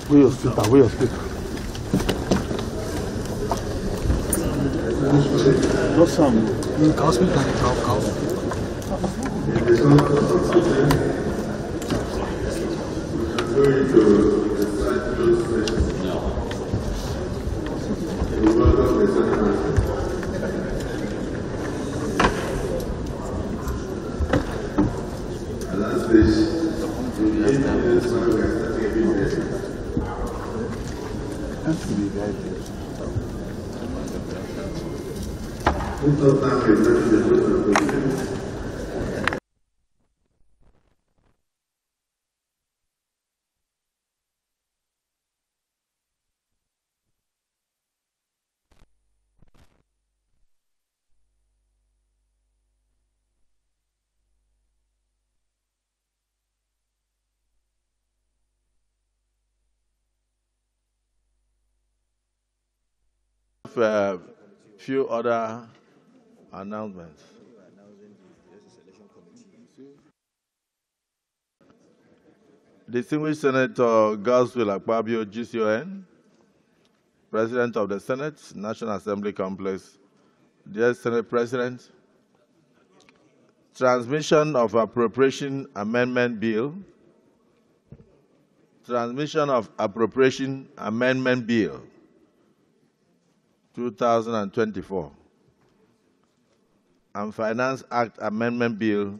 Where your speaker? Where your speaker? What's some? Cow speaker. Cow. A few other announcements. Distinguished Senator Godswill Akpabio, GCON, President of the Senate, National Assembly Complex. Dear Senate President, transmission of Appropriation Amendment Bill. Transmission of Appropriation Amendment Bill 2024 and Finance Act Amendment Bill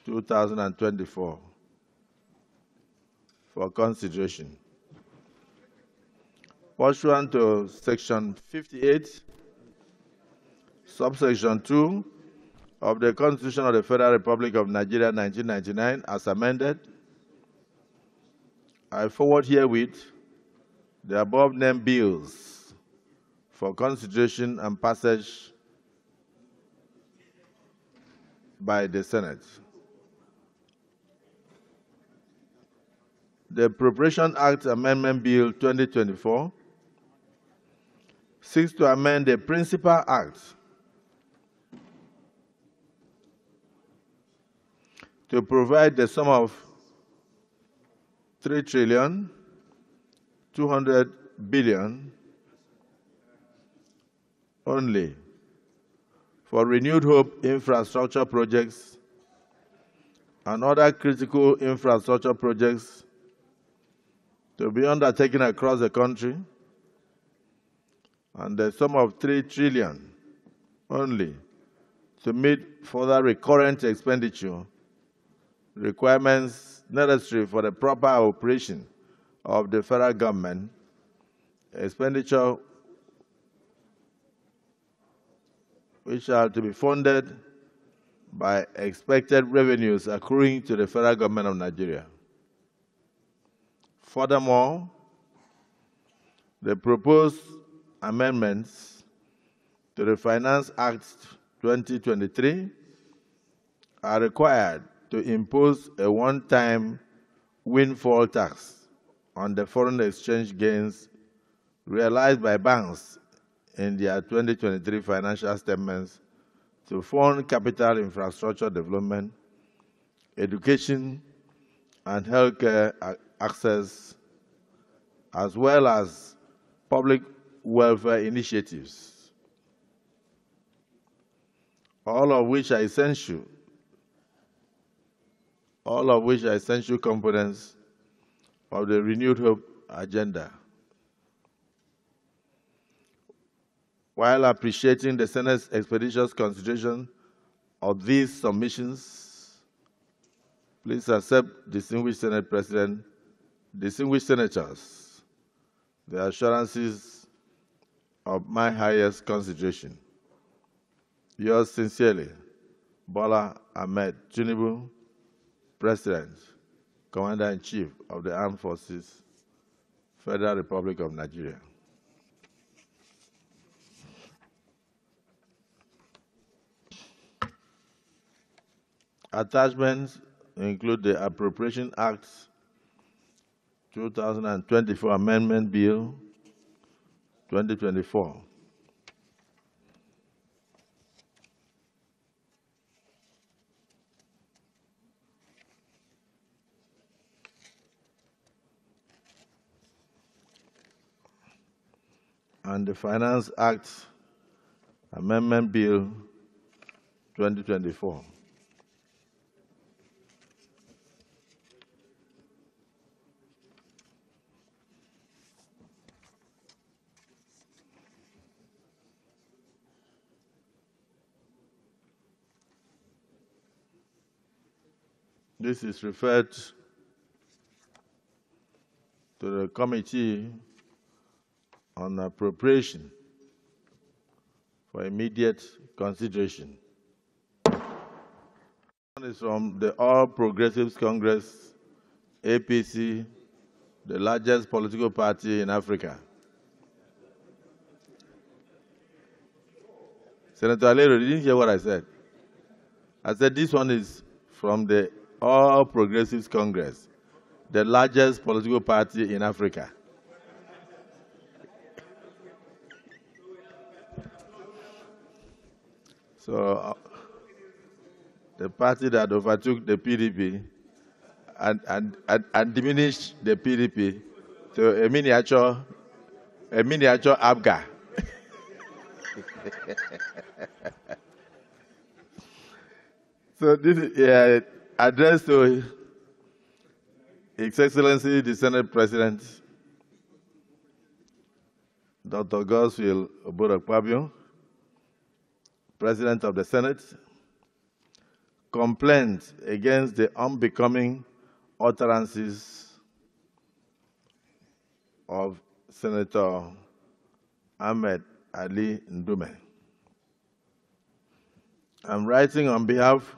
2024 for consideration. Pursuant to Section 58, Subsection 2 of the Constitution of the Federal Republic of Nigeria 1999 as amended, I forward herewith the above-named bills for consideration and passage by the Senate. The Appropriation Act Amendment Bill 2024 seeks to amend the Principal Act to provide the sum of 3,200 billion only for renewed hope infrastructure projects and other critical infrastructure projects to be undertaken across the country, and the sum of 3 trillion only to meet further recurrent expenditure requirements necessary for the proper operation of the federal government, expenditure which are to be funded by expected revenues accruing to the federal government of Nigeria. Furthermore, the proposed amendments to the Finance Act 2023 are required to impose a one-time windfall tax on the foreign exchange gains realized by banks in their 2023 financial statements to fund capital infrastructure development, education, and healthcare access, as well as public welfare initiatives, all of which are essential components of the Renewed Hope agenda. While appreciating the Senate's expeditious consideration of these submissions, please accept, distinguished Senate President, distinguished senators, the assurances of my highest consideration. Yours sincerely, Bola Ahmed Tinubu, President, Commander-in-Chief of the Armed Forces, Federal Republic of Nigeria. Attachments include the Appropriation Act 2024 Amendment Bill 2024. and the Finance Act Amendment Bill 2024. This is referred to the Committee on Appropriation for immediate consideration. One is from the All Progressives Congress, APC, the largest political party in Africa. Senator Alero, did you hear what I said? I said this one is from the All Progressives Congress, the largest political party in Africa. So the party that overtook the PDP and diminished the PDP to a miniature ABGA. So this is addressed to His Excellency the Senate President, Dr. Godswill Oborokpabio, President of the Senate, complaint against the unbecoming utterances of Senator Ahmed Ali Ndume. I'm writing on behalf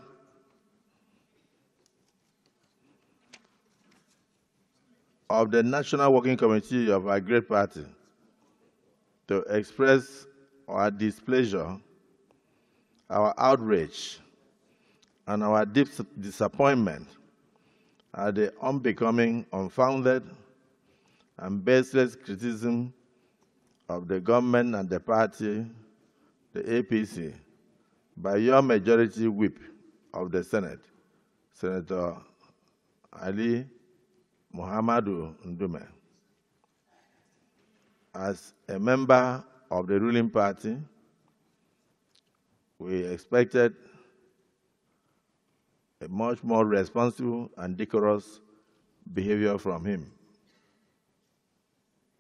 of the National Working Committee of our great party to express our displeasure, our outrage, and our deep disappointment at the unbecoming, unfounded, and baseless criticism of the government and the party, the APC, by your majority whip of the Senate, Senator Ali Muhammadu Ndume. As a member of the ruling party, we expected a much more responsible and decorous behavior from him.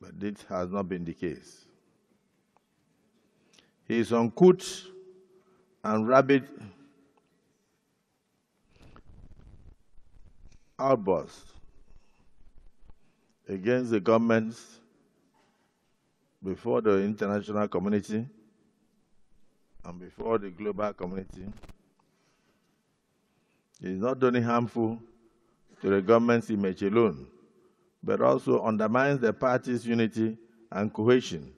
But this has not been the case. His uncouth and rabid outburst against the governments before the international community and before the global community is not only harmful to the government's image alone, but also undermines the party's unity and cohesion.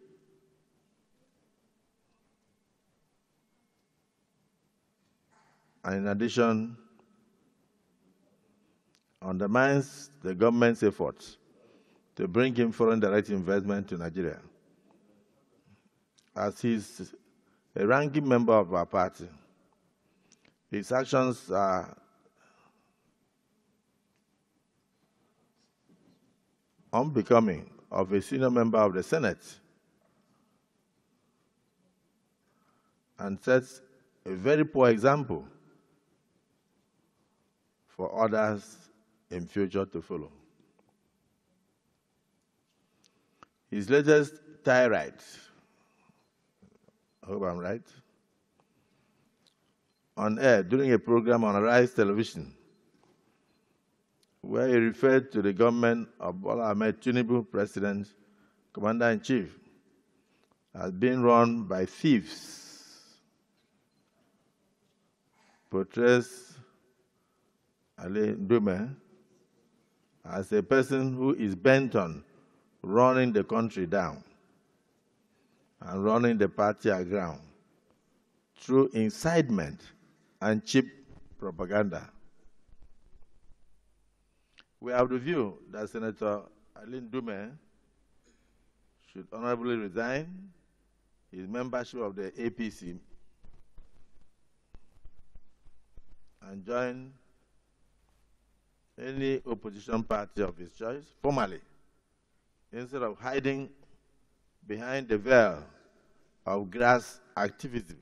And in addition, undermines the government's efforts to bring in foreign direct investment to Nigeria. As he's a ranking member of our party, his actions are unbecoming of a senior member of the Senate and sets a very poor example for others in future to follow. His latest tirade, I hope I'm right, on air during a program on Arise Television, where he referred to the government of Bola Ahmed Tinubu, President, Commander-in-Chief, as being run by thieves, portrays Ali Ndume as a person who is bent on running the country down and running the party aground through incitement and cheap propaganda. We have the view that Senator Ali Ndume should honorably resign his membership of the APC and join any opposition party of his choice formally, instead of hiding behind the veil of grass activism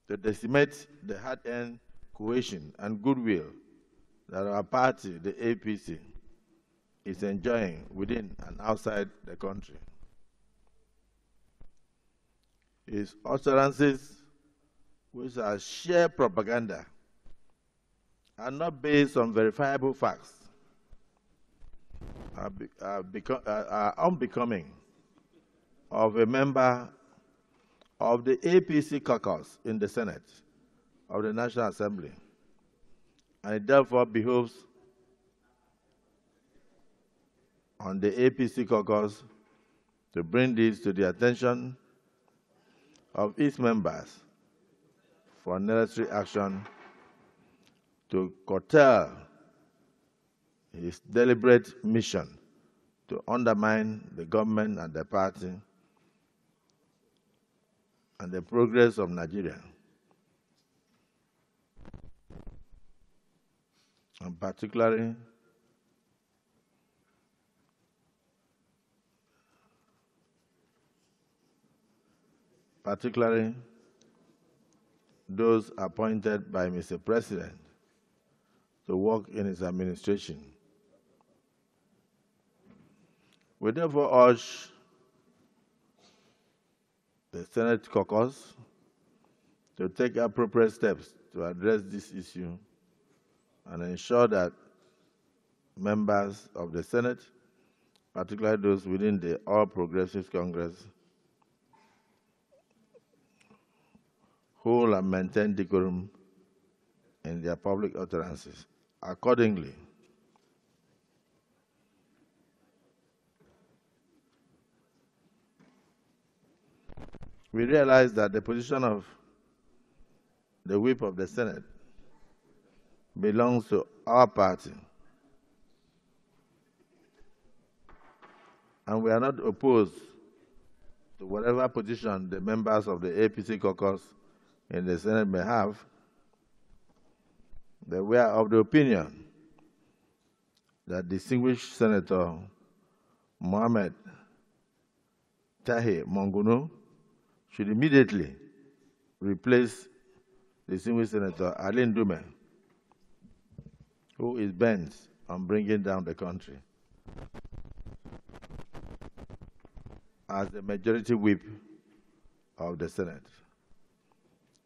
to decimate the hard-earned cohesion and goodwill that our party, the APC, is enjoying within and outside the country. His utterances, which are sheer propaganda, are not based on verifiable facts, are unbecoming of a member of the APC caucus in the Senate of the National Assembly, and it therefore behoves on the APC caucus to bring this to the attention of its members for necessary action to curtail his deliberate mission to undermine the government and the party and the progress of Nigeria, and particularly those appointed by Mr. President to work in his administration. We therefore urge the Senate caucus to take appropriate steps to address this issue and ensure that members of the Senate, particularly those within the All Progressives Congress, hold and maintain decorum in their public utterances. Accordingly, we realize that the position of the whip of the Senate belongs to our party, and we are not opposed to whatever position the members of the APC caucus in the Senate may have. That we are of the opinion that distinguished Senator Mohammed Tahir Monguno should immediately replace distinguished Senator Ndume, who is bent on bringing down the country, as the majority whip of the Senate.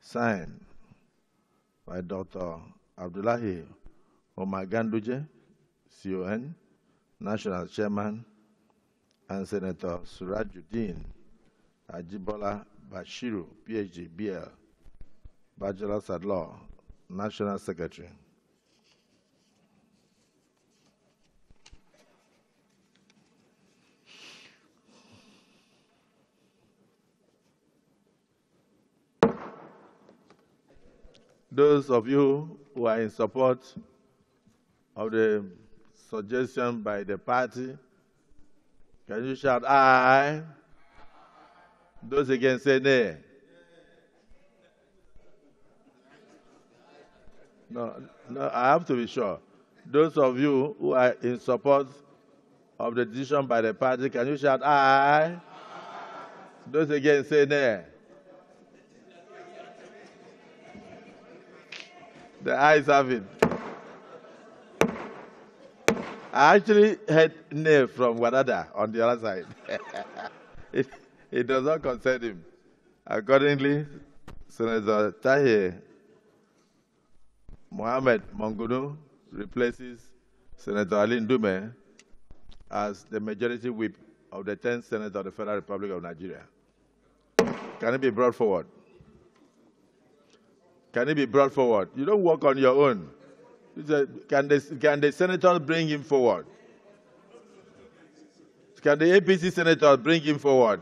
Signed by Dr. Abdullahi Omar Ganduje, CON, National Chairman, and Senator Surajuddin Ajibola Bashiru, PhD, BL, Bachelor's at Law, National Secretary. Those of you who are in support of the suggestion by the party, can you shout aye? Those against say nay. No, I have to be sure. Those of you who are in support of the decision by the party, can you shout aye? Those against say nay. The ayes have it. I actually heard nay from Wadada on the other side. It does not concern him. Accordingly, Senator Tahir Mohammed Monguno replaces Senator Ali Ndume as the majority whip of the 10th Senate of the Federal Republic of Nigeria. Can it be brought forward? Can it be brought forward? You don't work on your own. Can the senators bring him forward? Can the APC senators bring him forward?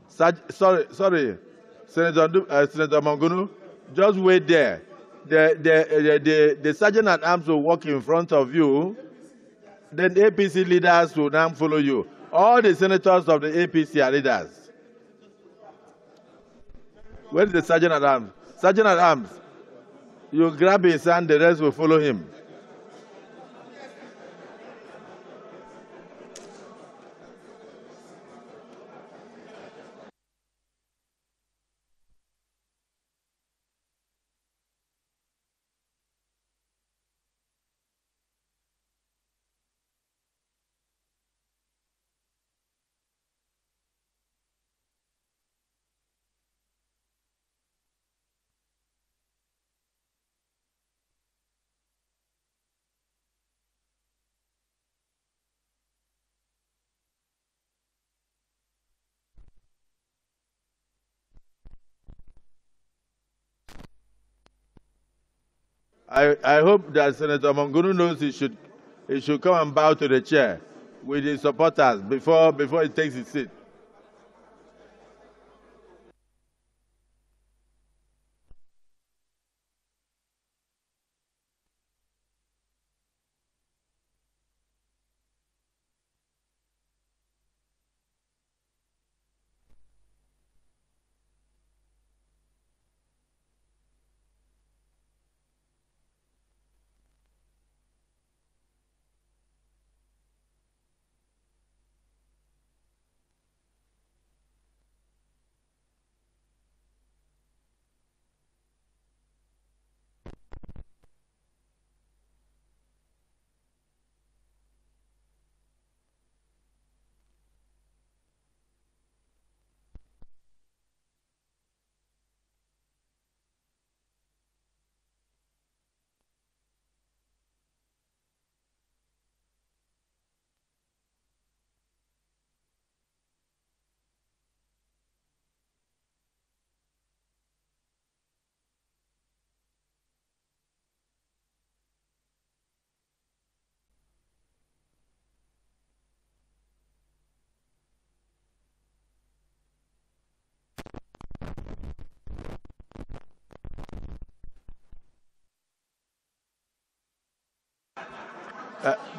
Sorry, Senator Monguno, just wait there. The sergeant at arms will walk in front of you. Then the APC leaders will now follow you. All the senators of the APC are leaders. Where is the sergeant at arms? Sergeant at arms, you grab his hand, the rest will follow him. I hope that Senator Mangunu knows he should come and bow to the chair with his supporters before he takes his seat.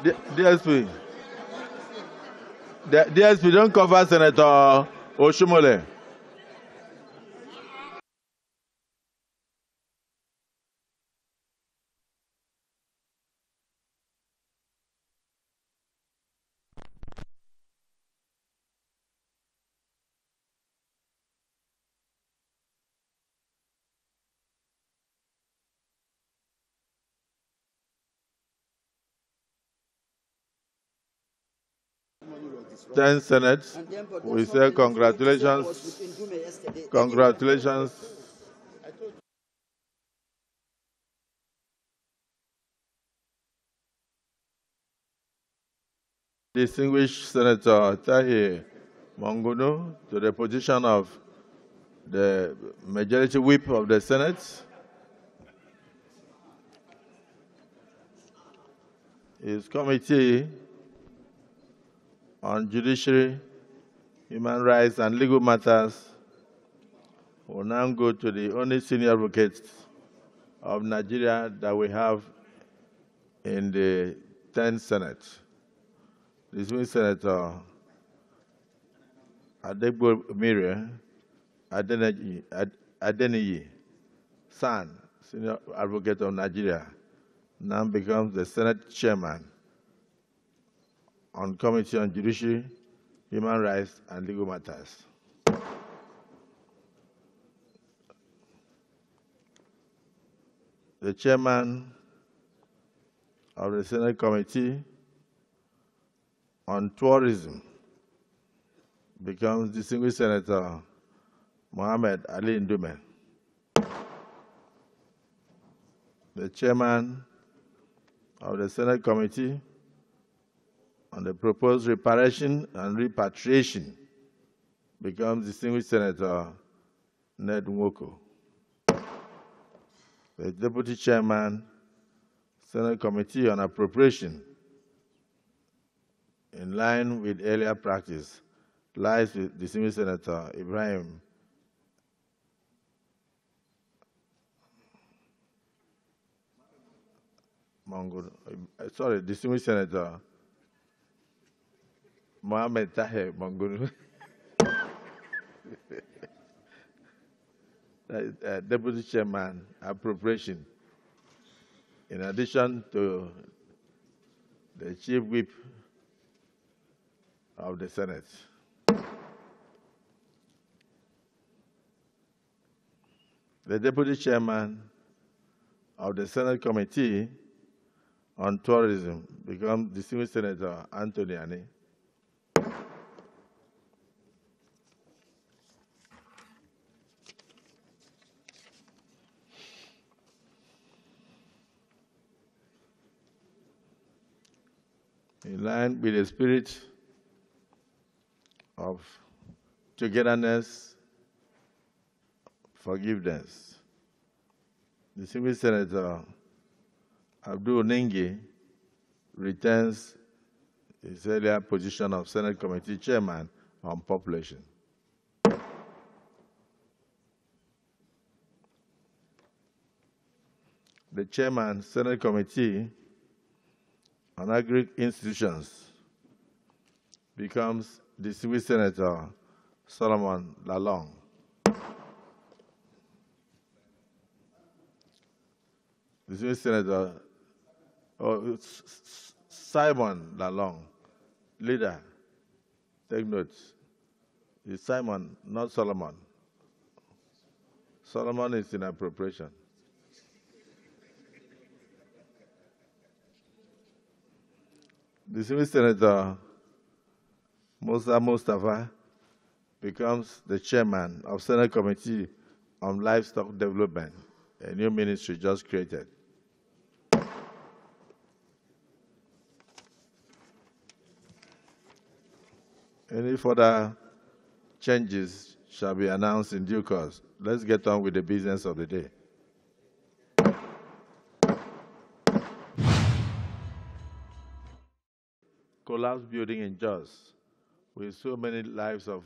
DSP, DSP, don't cover Senator Oshumole. Ten Senate, we say congratulations. Congratulations. Distinguished Senator Tahir Mangunu to the position of the majority whip of the Senate. His committee on judiciary, human rights, and legal matters will now go to the only senior advocate of Nigeria that we have in the 10th Senate. This means Senator Adegbo Mire Adeniyi San, senior advocate of Nigeria, now becomes the Senate chairman on Committee on Judiciary, Human Rights, and Legal Matters. The chairman of the Senate Committee on Tourism becomes distinguished Senator Mohammed Ali Ndume. The chairman of the Senate Committee on the proposed reparation and repatriation becomes distinguished Senator Ned Nwoko. The deputy chairman, Senate Committee on Appropriation, in line with earlier practice, lies with distinguished Senator Ibrahim distinguished Senator Mohammed Tahir Mangunu, Deputy Chairman, Appropriation, in addition to the Chief Whip of the Senate. The Deputy Chairman of the Senate Committee on Tourism becomes distinguished Senator Anthony Ani. In line with the spirit of togetherness, forgiveness, distinguished Senator Abdul Ningi retains his earlier position of Senate Committee Chairman on Population. The Chairman, Senate Committee on Agri Institutions, becomes distinguished Senator Solomon Lalong. Distinguished Senator Simon Lalong, leader. Take notes. It's Simon, not Solomon. Solomon is in appropriation. Distinguished Senator Musa Mustafa becomes the chairman of Senate Committee on Livestock Development, a new ministry just created. Any further changes shall be announced in due course. Let's get on with the business of the day. Collapse building in Jos, with so many lives of